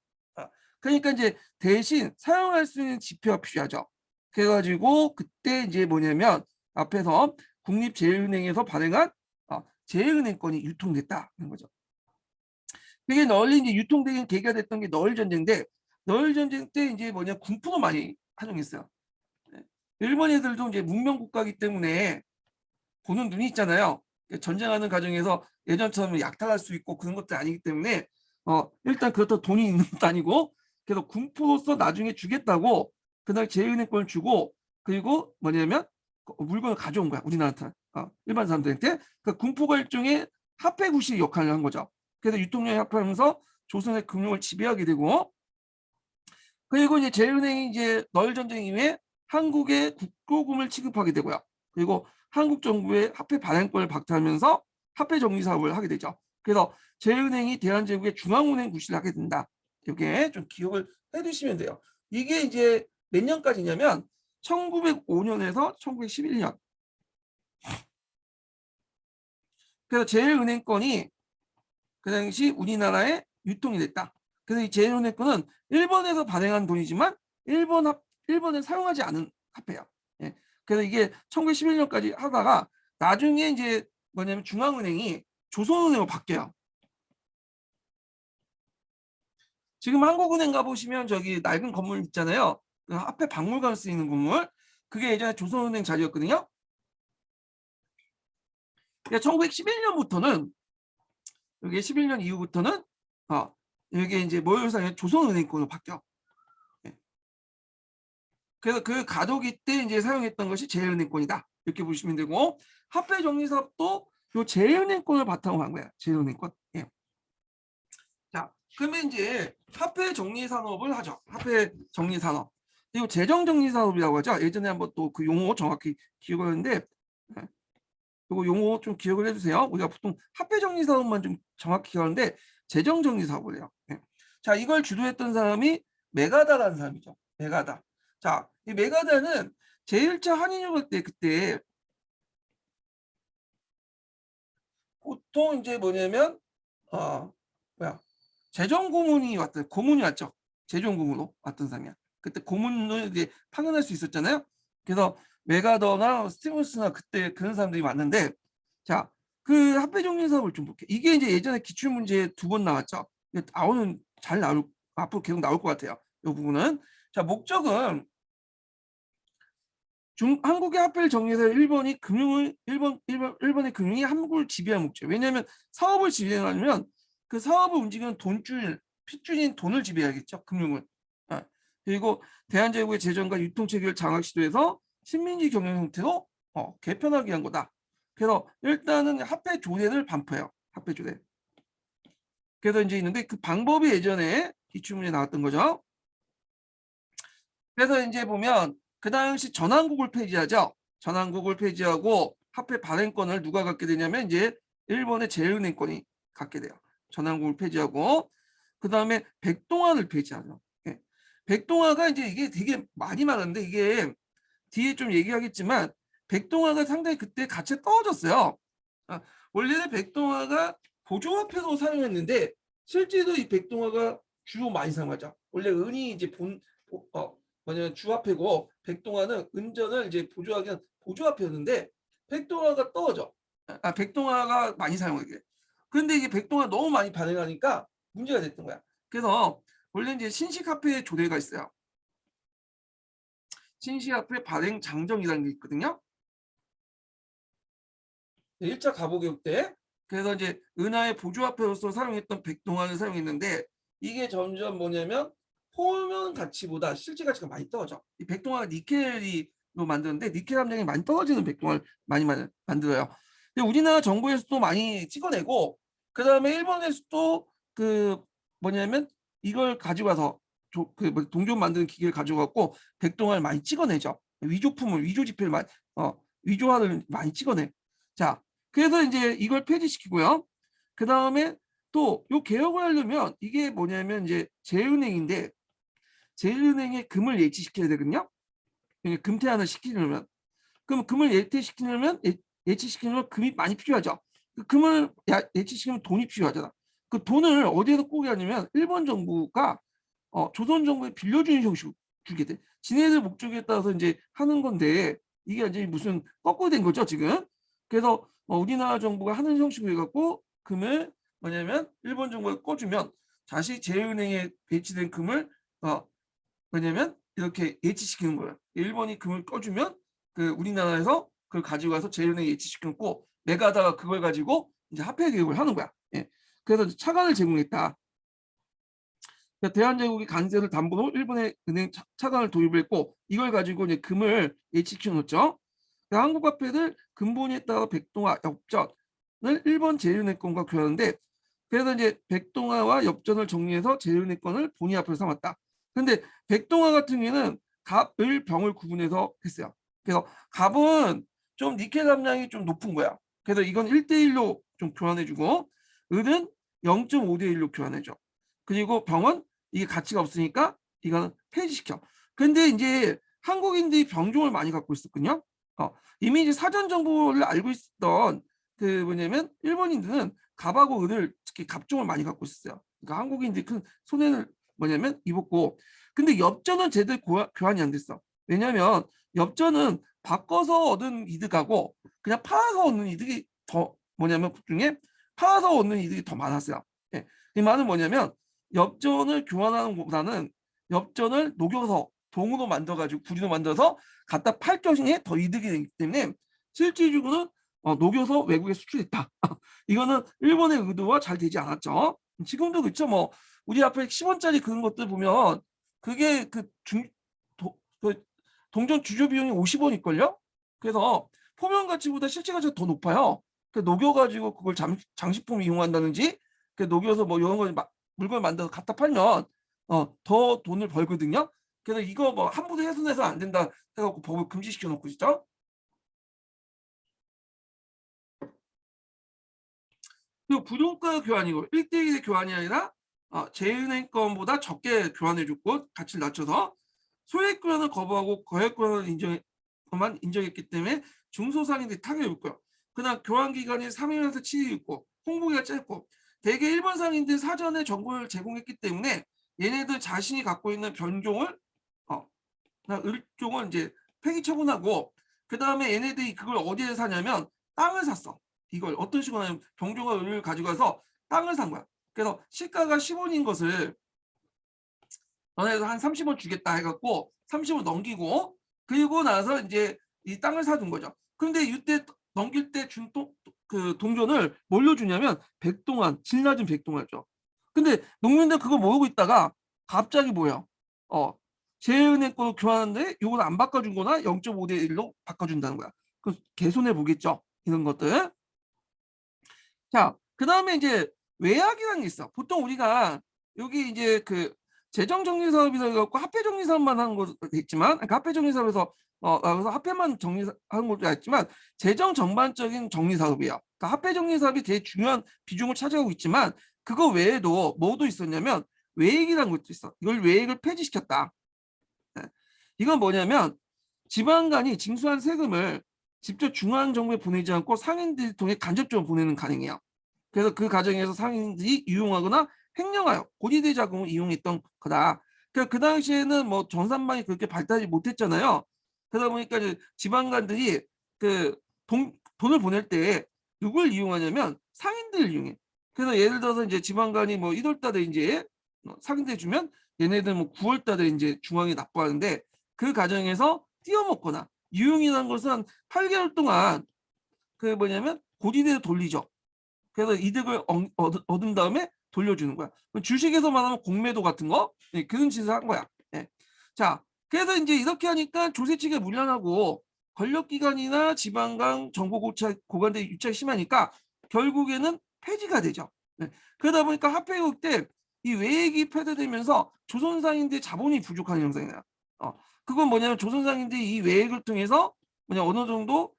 그러니까 이제 대신 사용할 수 있는 지표가 필요하죠. 그래가지고 그때 이제 뭐냐면 앞에서 국립제일은행에서 발행한 제일은행권이 유통됐다는 거죠. 그게 널리 이제 유통되는 계기가 됐던 게 너일 전쟁인데 너일 전쟁 때 이제 뭐냐 군포도 많이 활용했어요. 일본 애들도 이제 문명 국가이기 때문에 보는 눈이 있잖아요. 전쟁하는 과정에서 예전처럼 약탈할 수 있고 그런 것도 아니기 때문에 일단 그렇다고 돈이 있는 것도 아니고 그래서 군포로서 나중에 주겠다고 그날 제은행권을 주고 그리고 뭐냐면 물건을 가져온 거야 우리나라한테 일반 사람들한테 그 군포가 일종의 화폐구시 역할을 한 거죠. 그래서 유통량이 합하면서 조선의 금융을 지배하게 되고 그리고 이제 제은행이 이제 너일 전쟁 이후에 한국에 국고금을 취급하게 되고요. 그리고 한국 정부의 화폐 발행권을 박탈하면서 화폐 정리 사업을 하게 되죠. 그래서 제은행이 대한제국의 중앙은행 구실을 하게 된다. 이게 좀 기억을 해두시면 돼요. 이게 이제 몇 년까지냐면 1905년에서 1911년. 그래서 제일은행권이 그 당시 우리나라에 유통이 됐다. 그래서 이 제일은행권은 일본에서 발행한 돈이지만 일본에 사용하지 않은 화폐야. 예. 그래서 이게 1911년까지 하다가 나중에 이제 뭐냐면 중앙은행이 조선은행으로 바뀌어요. 지금 한국은행 가보시면 저기 낡은 건물 있잖아요. 그 앞에 박물관 쓰이는 건물. 그게 예전에 조선은행 자리였거든요. 그러니까 1911년부터는 여기 11년 이후부터는 이게 이제 모여사의 조선은행권으로 바뀌어. 예. 그래서 그 가도기 때 이제 사용했던 것이 제일은행권이다. 이렇게 보시면 되고 화폐 정리 사업도 요 제일은행권을 바탕으로 한 거야. 제일은행권. 예. 자, 그러면 이제 화폐 정리 산업을 하죠. 화폐 정리 산업. 그리고 재정 정리 산업이라고 하죠. 예전에 한번 또 그 용어 정확히 기억하는데 이거 용어 좀 기억을 해주세요. 우리가 보통 화폐 정리 사업만 좀 정확히 기억하는데 재정 정리 사업을 해요. 네. 자, 이걸 주도했던 사람이 메가다라는 사람이죠. 메가다. 자, 이 메가다는 제1차 한인혁명 때 그때 보통 이제 뭐냐면 재정 고문이 왔던 고문이 왔죠. 재정 고문으로 왔던 사람이야. 그때 고문을 이제 파견할 수 있었잖아요. 그래서 메가더나 스티븐스나 그때 그런 사람들이 왔는데 자, 그 화폐 정리 사업을 좀 볼게요. 이게 이제 예전에 기출 문제 2번 나왔죠. 나오는 잘 나올 앞으로 계속 나올 것 같아요. 이 부분은 자 목적은 한국의 화폐를 정리해서 일본이 금융을 일본의 금융이 한국을 지배할 목적. 왜냐하면 사업을 지배하려면 그 사업을 움직이는 돈줄 핏줄인 돈을 지배해야겠죠. 금융을. 아, 그리고 대한제국의 재정과 유통 체계를 장악 시도해서 식민지 경영 형태로 개편하기 위한 거다. 그래서 일단은 화폐 조례를 반포해요. 화폐 조례. 그래서 이제 있는데 그 방법이 예전에 기출문제 나왔던 거죠. 그래서 이제 보면 그 당시 전환국을 폐지하죠. 전환국을 폐지하고 화폐 발행권을 누가 갖게 되냐면 이제 일본의 제일은행권이 갖게 돼요. 전환국을 폐지하고 그 다음에 백동화를 폐지하죠. 예. 백동화가 이제 이게 되게 많이 많은데 이게 뒤에 좀 얘기하겠지만 백동화가 상당히 그때 가치가 떨어졌어요. 아, 원래는 백동화가 보조화폐로 사용했는데 실제로 이 백동화가 주로 많이 사용하죠. 원래 은이 이제 뭐냐면 주화폐고 백동화는 은전을 이제 보조하기 위한 보조화폐였는데 백동화가 떨어져. 백동화가 많이 사용하게. 그런데 이게 백동화 너무 많이 발행하니까 문제가 됐던 거야. 그래서 원래 이제 신식화폐의 조례가 있어요. 신식화폐 발행 장정이라는 게 있거든요. 1차 가보교육 때. 그래서 이제 은하의 보조화폐로서 사용했던 백동화를 사용했는데 이게 점점 뭐냐면 표면 가치보다 실제 가치가 많이 떨어져. 이 백동화가 니켈로 만드는데 니켈 함량이 많이 떨어지는 백동화를 많이 만들어요. 근데 우리나라 정부에서도 많이 찍어내고 그 다음에 일본에서도 그 뭐냐면 이걸 가지고 와서 동전 만드는 기계를 가지고 갖고 백동화를 많이 찍어내죠. 위조품을 위조지폐를 많이 위조화를 많이 찍어내. 자, 그래서 이제 이걸 폐지시키고요. 그 다음에 또 요 개혁을 하려면 이게 뭐냐면 이제 제일은행인데 제일은행에 금을 예치시켜야 되거든요. 금태환을 시키려면 그럼 금을 예치시키려면 금이 많이 필요하죠. 그 금을 예치시키면 돈이 필요하잖아. 그 돈을 어디에서 꾸게 하냐면 일본 정부가 조선 정부에 빌려주는 형식으로 주게 돼. 지네들 목적에 따라서 이제 하는 건데 이게 이제 무슨 거꾸로 된 거죠 지금. 그래서 우리나라 정부가 하는 형식으로 해갖고 금을 뭐냐면 일본 정부가 꺼주면 다시 제일은행에 배치된 금을 뭐냐면 이렇게 예치시키는 거예요. 일본이 금을 꺼주면 그 우리나라에서 그걸 가지고 와서 제일은행에 예치시키고 내가다가 그걸 가지고 이제 화폐 개혁을 하는 거야. 예. 그래서 차관을 제공했다. 대한제국이 관세를 담보로 일본의 은행 차관을 도입했고 이걸 가지고 이제 금을 예치시켜 놓죠. 한국 화폐를 근본에 따라 백동화, 엽전을 일본 제일은행권과 교환하는데 그래서 이제 백동화와 엽전을 정리해서 제일은행권을 본위 화폐로 삼았다. 근데 백동화 같은 경우에는 갑을 병을 구분해서 했어요. 그래서 갑은 좀 니켈 함량이 좀 높은 거야. 그래서 이건 1대1로 좀 교환해주고 을은 0.5대1로 교환해줘. 그리고 병은 이게 가치가 없으니까 이거는 폐지시켜. 근데 이제 한국인들이 병종을 많이 갖고 있었거든요. 이미 이제 사전 정보를 알고 있었던 그 뭐냐면 일본인들은 갑하고 을을 특히 갑종을 많이 갖고 있었어요. 그러니까 한국인들이 큰 손해를 뭐냐면 입었고 근데 엽전은 제대로 교환이 안 됐어. 왜냐하면 엽전은 바꿔서 얻은 이득하고 그냥 팔아서 얻는 이득이 더 뭐냐면 그 중에 팔아서 얻는 이득이 더 많았어요. 예. 이 말은 뭐냐면 엽전을 교환하는 것보다는 엽전을 녹여서 동으로 만들어가지고 구리로 만들어서 갖다 팔 경우에 더 이득이 되기 때문에 실질적으로는 녹여서 외국에 수출했다. 이거는 일본의 의도와 잘 되지 않았죠. 지금도 그렇죠. 뭐 우리 앞에 10원짜리 그런 것들 보면 그게 그 동전 주조 비용이 50원일걸요? 그래서 표면 가치보다 실제 가치가 더 높아요. 그 녹여가지고 그걸 장식품 이용한다든지 그 녹여서 뭐 이런 걸 물건 만들어서 갖다 팔면 더 돈을 벌거든요. 그래서 이거 뭐 함부로 훼손해서 안 된다 해갖고 법을 금지시켜 놓고 있죠. 그리고 부동가 교환이고 1대1의 교환이 아니라 제은행 건보다 적게 교환해줬고 가치를 낮춰서 소액 교환을 거부하고 거액 교환을 인정했기 때문에 중소상인들이 타격을 입고요. 그러나 교환 기간이 3일에서 7일 있고 홍보기가 짧고 대개 일본 상인들 사전에 정보를 제공했기 때문에 얘네들 자신이 갖고 있는 변종을 을종을 이제 폐기 처분하고 그 다음에 얘네들이 그걸 어디에 사냐면 땅을 샀어. 이걸 어떤 식으로 하냐면 병종과 을을 가지고 가서 땅을 산 거야. 그래서 시가가 10원인 것을 너네도 한 30원 주겠다 해갖고 30원 넘기고 그리고 나서 이제 이 땅을 사둔 거죠. 그런데 이때 넘길 때 준 그 동전을 뭘로 주냐면 백동안, 질낮은 백동안 줘. 근데 농민들 그거 모으고 있다가 갑자기 뭐예요? 제은행 거로 교환하는데 요걸 안 바꿔준 거나 0.5대 1로 바꿔준다는 거야. 그 개손해 보겠죠. 이런 것들. 자, 그다음에 이제 외약이라는 게 있어. 보통 우리가 여기 이제 그 재정정리사업이라 해갖고 화폐정리사업만 하는 것도 있지만, 그러니까 화폐정리사업에서 그래서 화폐만 정리하는 것도 있지만 재정 전반적인 정리사업이에요. 그러니까 화폐정리사업이 되게 중요한 비중을 차지하고 있지만 그거 외에도 뭐도 있었냐면 외액이라는 것도 있어. 이걸 외액을 폐지시켰다. 네. 이건 뭐냐면 지방간이 징수한 세금을 직접 중앙정부에 보내지 않고 상인들을 통해 간접적으로 보내는 가능해요. 그래서 그 과정에서 상인들이 이용하거나 횡령하여 고지대 자금을 이용했던 거다. 그러니까 그 당시에는 뭐 전산망이 그렇게 발달이 못했잖아요. 그러다 보니까 이제 지방간들이 그 돈을 보낼 때 누굴 이용하냐면 상인들을 이용해. 그래서 예를 들어서 이제 지방간이 뭐 1월 달에 이제 상인들 주면 얘네들 뭐 9월 달에 이제 중앙에 납부하는데 그 과정에서 띄어먹거나 유용이라는 것은 한 8개월 동안 그 뭐냐면 고지대로 돌리죠. 그래서 이득을 얻은 다음에 돌려주는 거야. 주식에서 말하면 공매도 같은 거, 네, 그런 짓을 한 거야. 네. 자, 그래서 이제 이렇게 하니까 조세 측에 무난하고 권력기관이나 지방간 정보 고관대 유착이 심하니까 결국에는 폐지가 되죠. 네. 그러다 보니까 화폐국 때 이 외액이 폐쇄되면서 조선상인들 자본이 부족한 현상이에요. 그건 뭐냐면 조선상인들이 이 외액을 통해서 뭐냐 어느 정도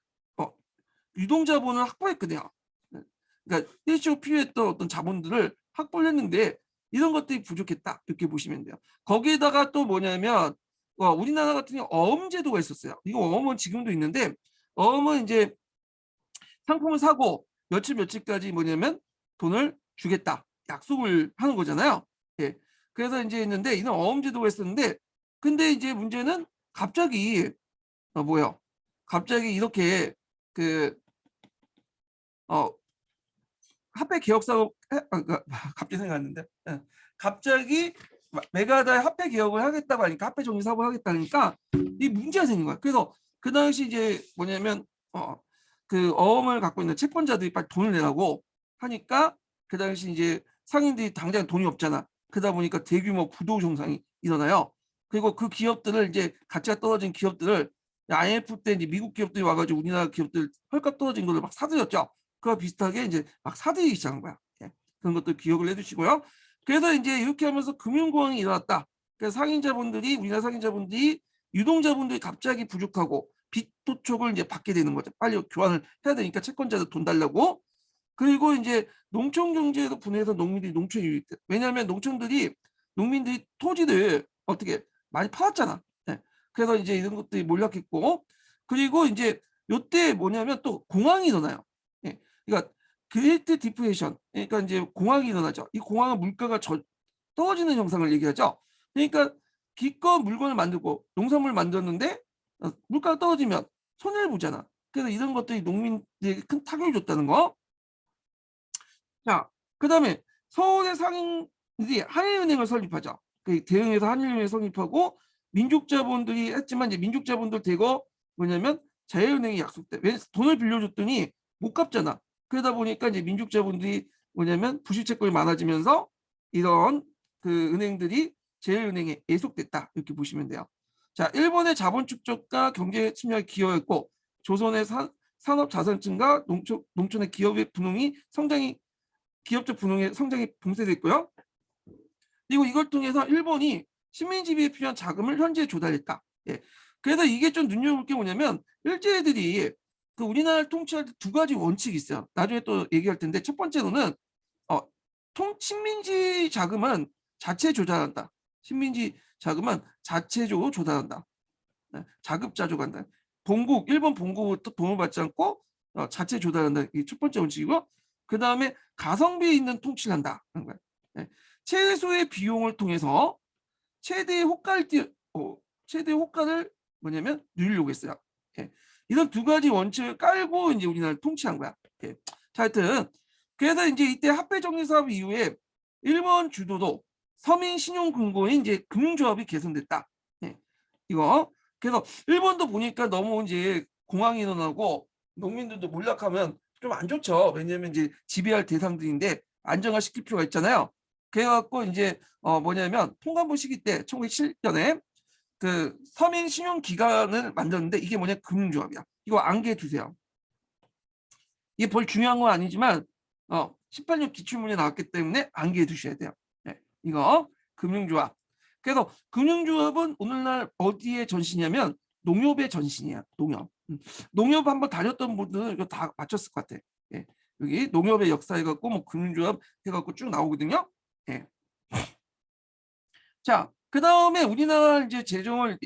유동자본을 확보했거든요. 그러니까 일시적으로 필요했던 어떤 자본들을 확보를 했는데 이런 것들이 부족했다 이렇게 보시면 돼요. 거기에다가 또 뭐냐면 우리나라 같은 경우 어음 제도가 있었어요. 이거 어음은 지금도 있는데 어음은 이제 상품을 사고 며칠까지 뭐냐면 돈을 주겠다 약속을 하는 거잖아요. 예. 그래서 이제 있는데 이런 어음 제도가 있었는데 근데 이제 문제는 갑자기 뭐요? 갑자기 이렇게 그 화폐 개혁 사업 갑자기 생각났는데 갑자기 메가다의 화폐 개혁을 하겠다고 하니까 화폐 정리 사업을 하겠다니까 이 문제가 생긴 거야. 그래서 그 당시 이제 뭐냐면 그 어음을 갖고 있는 채권자들이 빨리 돈을 내라고 하니까 그 당시 이제 상인들이 당장 돈이 없잖아. 그러다 보니까 대규모 부도 정상이 일어나요. 그리고 그 기업들을 이제 가치가 떨어진 기업들을 IMF 때 이제 미국 기업들이 와가지고 우리나라 기업들 헐값 떨어진 거를 막 사들였죠. 그와 비슷하게 이제 막 사들이기 시작한 거야. 예. 그런 것도 기억을 해두시고요. 그래서 이제 이렇게 하면서 금융공황이 일어났다. 그래서 상인자분들이 우리나라 상인자분들이 유동자분들이 갑자기 부족하고 빚 도촉을 이제 받게 되는 거죠. 빨리 교환을 해야 되니까 채권자들 돈 달라고. 그리고 이제 농촌 경제에서 분해해서 농민들이 농촌이 유익돼. 왜냐하면 농민들이 토지를 어떻게 많이 팔았잖아. 예. 그래서 이제 이런 것들이 몰락했고 그리고 이제 요때 뭐냐면 또 공황이 일어나요. 예. 그러니까 그레이트 디프레이션 그러니까 이제 공황이 일어나죠. 이 공황은 물가가 떨어지는 현상을 얘기하죠. 그러니까 기껏 물건을 만들고 농산물을 만들었는데 물가가 떨어지면 손해를 보잖아. 그래서 이런 것들이 농민들에게 큰 타격을 줬다는 거. 자, 그다음에 서울의 상인들이 한일은행을 설립하죠. 그 대응해서 한일은행을 설립하고 민족자본들이 했지만 이제 민족자본들 대거 뭐냐면 자유은행이 약속돼. 왜 돈을 빌려줬더니 못 갚잖아. 그러다 보니까 이제 민족자본들이 뭐냐면 부실채권이 많아지면서 이런 그 은행들이 제일은행에 예속됐다 이렇게 보시면 돼요. 자, 일본의 자본 축적과 경제 침략에 기여했고 조선의 산업 자산 증가, 농촌의 기업의 분홍이 기업적 분홍의 성장이 봉쇄됐고요. 그리고 이걸 통해서 일본이 식민지배에 필요한 자금을 현지에 조달했다. 예. 그래서 이게 좀 눈여볼 게 뭐냐면 일제들이 그 우리나라를 통치할 때 두 가지 원칙이 있어요. 나중에 또 얘기할 텐데 첫 번째로는 어, 식민지 자금은 자체 조달한다. 식민지 자금은 자체적으로 조달한다. 네, 자급자족한다. 일본 본국부터 돈을 받지 않고 자체 조달한다. 이게 첫 번째 원칙이고 그 다음에 가성비 있는 통치를 한다. 하는 거야. 네. 최소의 비용을 통해서 최대의 효과를 뭐냐면 누리려고 했어요. 예. 이런 두 가지 원칙을 깔고 이제 우리나라를 통치한 거야. 예. 자, 하여튼 그래서 이제 이때 화폐 정리 사업 이후에 일본 주도로 서민 신용 금고인 이제 금융조합이 개선됐다. 예. 이거 그래서 일본도 보니까 너무 이제 공황이 일어나고 농민들도 몰락하면 좀 안 좋죠. 왜냐면 이제 지배할 대상들인데 안정화시킬 필요가 있잖아요. 그래갖고 이제 뭐냐면 통감부 시기 때 1907년에 그 서민 신용 기관을 만들었는데 이게 뭐냐 금융조합이야. 이거 암기해 두세요. 이게 별 중요한 건 아니지만 18년 기출문제 나왔기 때문에 암기해 두셔야 돼요. 네, 이거 금융조합. 그래서 금융조합은 오늘날 어디에 전신이냐면 농협의 전신이야. 농협. 농협 한번 다녔던 분들은 이거 다 맞췄을 것 같아. 예, 여기 농협의 역사 해갖고 뭐 금융조합 해갖고 쭉 나오거든요. 예. 자, 그 다음에 우리나라 이제 재정을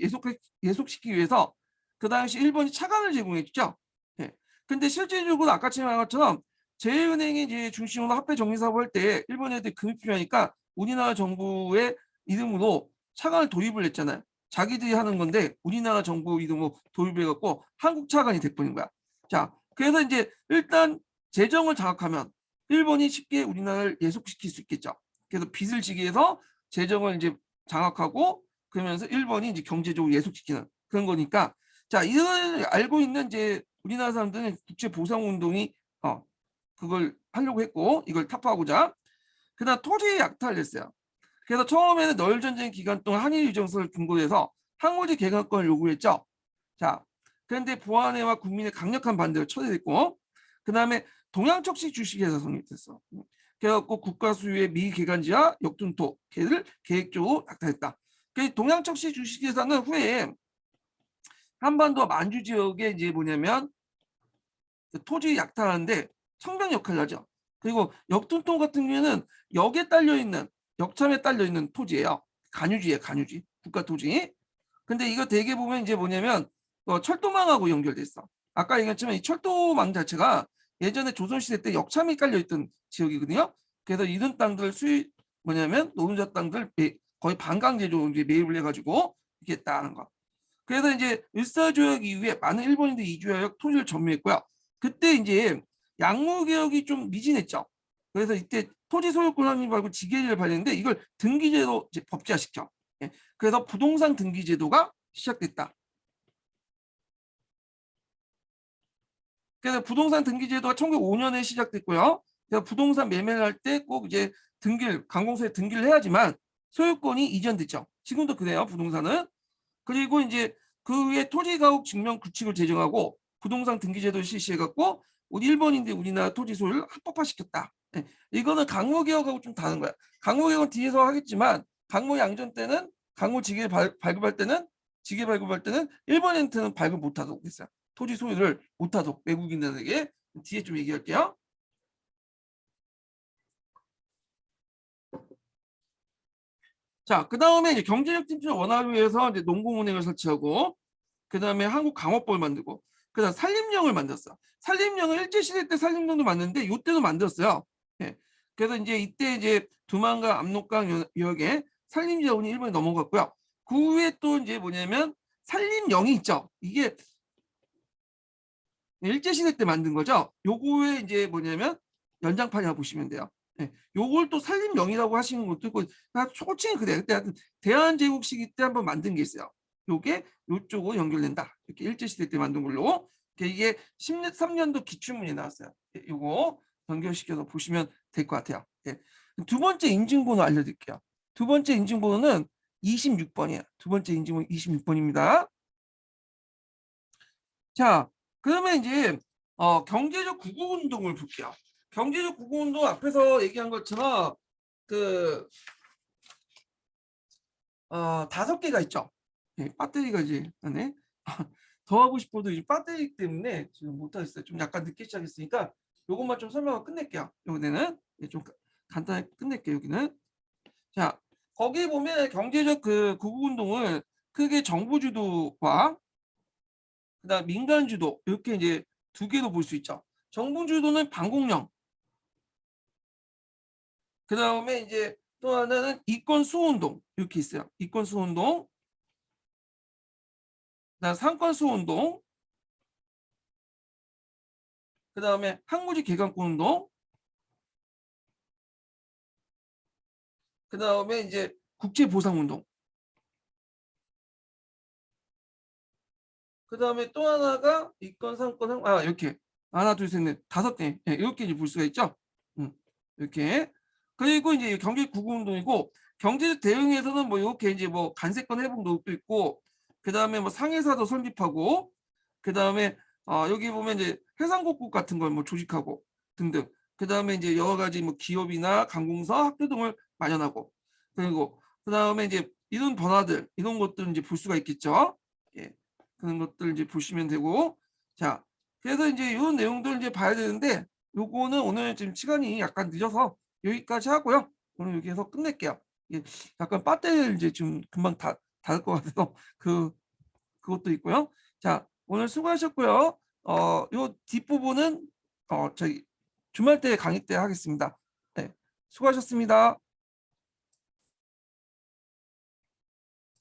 예속시키기 위해서 그 당시 일본이 차관을 제공했죠. 예. 근데 실질적으로 아까 말한 것처럼 제일은행이 이제 중심으로 화폐 정리 사업을 할 때 일본 애들 금이 필요하니까 우리나라 정부의 이름으로 차관을 도입을 했잖아요. 자기들이 하는 건데 우리나라 정부 이름으로 도입해갖고 한국 차관이 돼버린 거야. 자, 그래서 이제 일단 재정을 장악하면 일본이 쉽게 우리나라를 예속시킬 수 있겠죠. 그래서 빚을 지기 위해서 재정을 이제 장악하고 그러면서 일본이 이제 경제적으로 예속시키는 그런 거니까 자 이걸 알고 있는 이제 우리나라 사람들은 국제 보상 운동이 그걸 하려고 했고 이걸 타파하고자 그다음 토지 약탈을 했어요. 그래서 처음에는 널 전쟁 기간 동안 한일 유정서를 근거로 해서 항우지 개간권을 요구했죠. 자 그런데 보안회와 국민의 강력한 반대를 초래했고 그 다음에 동양척식 주식회사 성립됐어. 그래갖고 국가 수유의 미개간지와 역둔토 를 계획적으로 약탈했다. 그 동양척식 주식회사는 후에 한반도 만주 지역에 이제 뭐냐면 토지 약탈하는데 청병 역할을 하죠. 그리고 역둔토 같은 경우에는 역에 딸려 있는 역참에 딸려 있는 토지예요. 간유지예요, 간유지. 국가 토지. 근데 이거 대개 보면 이제 뭐냐면 철도망하고 연결돼 있어. 아까 얘기했지만 이 철도망 자체가 예전에 조선시대 때 역참이 깔려있던 지역이거든요. 그래서 이런 땅들 수익 뭐냐면 노동자 땅들 거의 반강제로 이제 매입을 해가지고 이렇게 했다는 거. 그래서 이제 을사조약 이후에 많은 일본인들이 이주하여 토지를 점유했고요. 그때 이제 양무개혁이 좀 미진했죠. 그래서 이때 토지 소유권 확립 말고 지계제를 발행했는데 이걸 등기제로 이제 법제화시켜. 예. 그래서 부동산 등기제도가 시작됐다. 그래서 부동산 등기제도가 1905년에 시작됐고요. 그래서 부동산 매매를 할 때 꼭 이제 관공서에 등기를 해야지만 소유권이 이전됐죠. 지금도 그래요, 부동산은. 그리고 이제 그 후에 토지가옥 증명 규칙을 제정하고 부동산 등기제도를 실시해갖고 우리 일본인들이 우리나라 토지 소유를 합법화시켰다. 네. 이거는 강무개혁하고 좀 다른 거야. 강무개혁은 뒤에서 하겠지만 강무양전 때는 강무 지계 발급할 때는 지계 발급할 때는 일본인한테는 발급 못하도록 했어요. 토지 소유를 못하도록 외국인들에게 뒤에 좀 얘기할게요. 자, 그 다음에 이제 경제적 진출을 원하기 위해서 이제 농공은행을 설치하고, 그 다음에 한국강업법을 만들고, 그 다음 산림령을 만들었어. 산림령은 일제시대 때 산림령도 만드는데, 이때도 만들었어요. 예. 그래서 이제 이때 이제 두만강, 압록강 유역에 산림자원이 일본에 넘어갔고요. 그 후에 또 이제 뭐냐면 산림령이 있죠. 이게 일제시대 때 만든 거죠. 요거에 이제 뭐냐면 연장판이라고 보시면 돼요. 네. 요걸 또 산림령이라고 하시는 것도 있고 초칭이 그래요. 그때 하여튼 대한제국 시기 때 한번 만든 게 있어요. 요게 요쪽으로 연결된다. 이렇게 일제시대 때 만든 걸로. 이게 13년도 기출문이 나왔어요. 요거 연결시켜서 보시면 될 것 같아요. 네. 두 번째 인증번호 알려드릴게요. 두 번째 인증번호는 26번이에요. 두 번째 인증번호 26번입니다. 자, 그러면 이제 경제적 구국운동을 볼게요. 경제적 구국운동 앞에서 얘기한 것처럼 그 5개가 있죠. 네, 배터리가 이제 안에 더 하고 싶어도 이 배터리 때문에 지금 못하겠어요. 좀 약간 늦게 시작했으니까 요것만 좀 설명을 끝낼게요. 요거는 좀 간단하게 끝낼게요. 여기는 자 거기 보면 경제적 그 구국운동을 크게 정부 주도와 그다음 민간 주도 이렇게 이제 두 개로 볼 수 있죠. 정부 주도는 방공령. 그다음에 이제 또 하나는 이권 수호운동 이렇게 있어요. 이권 수호운동. 그다음 상권 수호운동. 그다음에 항무지 개간권 운동. 그다음에 이제 국제 보상 운동. 그다음에 또 하나가 2건, 3건, 이렇게 하나, 둘, 셋, 넷, 5개 이렇게 이제 볼 수가 있죠. 이렇게. 그리고 이제 경기 구금운동이고 경제적 대응에서는 뭐 이렇게 이제 뭐 간세권 회복 노력도 있고 그다음에 뭐 상해사도 설립하고 그다음에 여기 보면 이제 해상국국 같은 걸 뭐 조직하고 등등. 그다음에 이제 여러 가지 뭐 기업이나 관공서, 학교 등을 마련하고 그리고 그다음에 이제 이런 변화들 이런 것들 이제 볼 수가 있겠죠. 예. 그런 것들 이제 보시면 되고 자 그래서 이제 이런 내용들 이제 봐야 되는데 요거는 오늘 지금 시간이 약간 늦어서 여기까지 하고요. 오늘 여기에서 끝낼게요. 예, 약간 배터리를 이제 좀 금방 닫을 것 같아서 그것도 있고요. 자, 오늘 수고하셨고요. 요 뒷부분은 저희 주말 때 강의 때 하겠습니다. 네, 수고하셨습니다.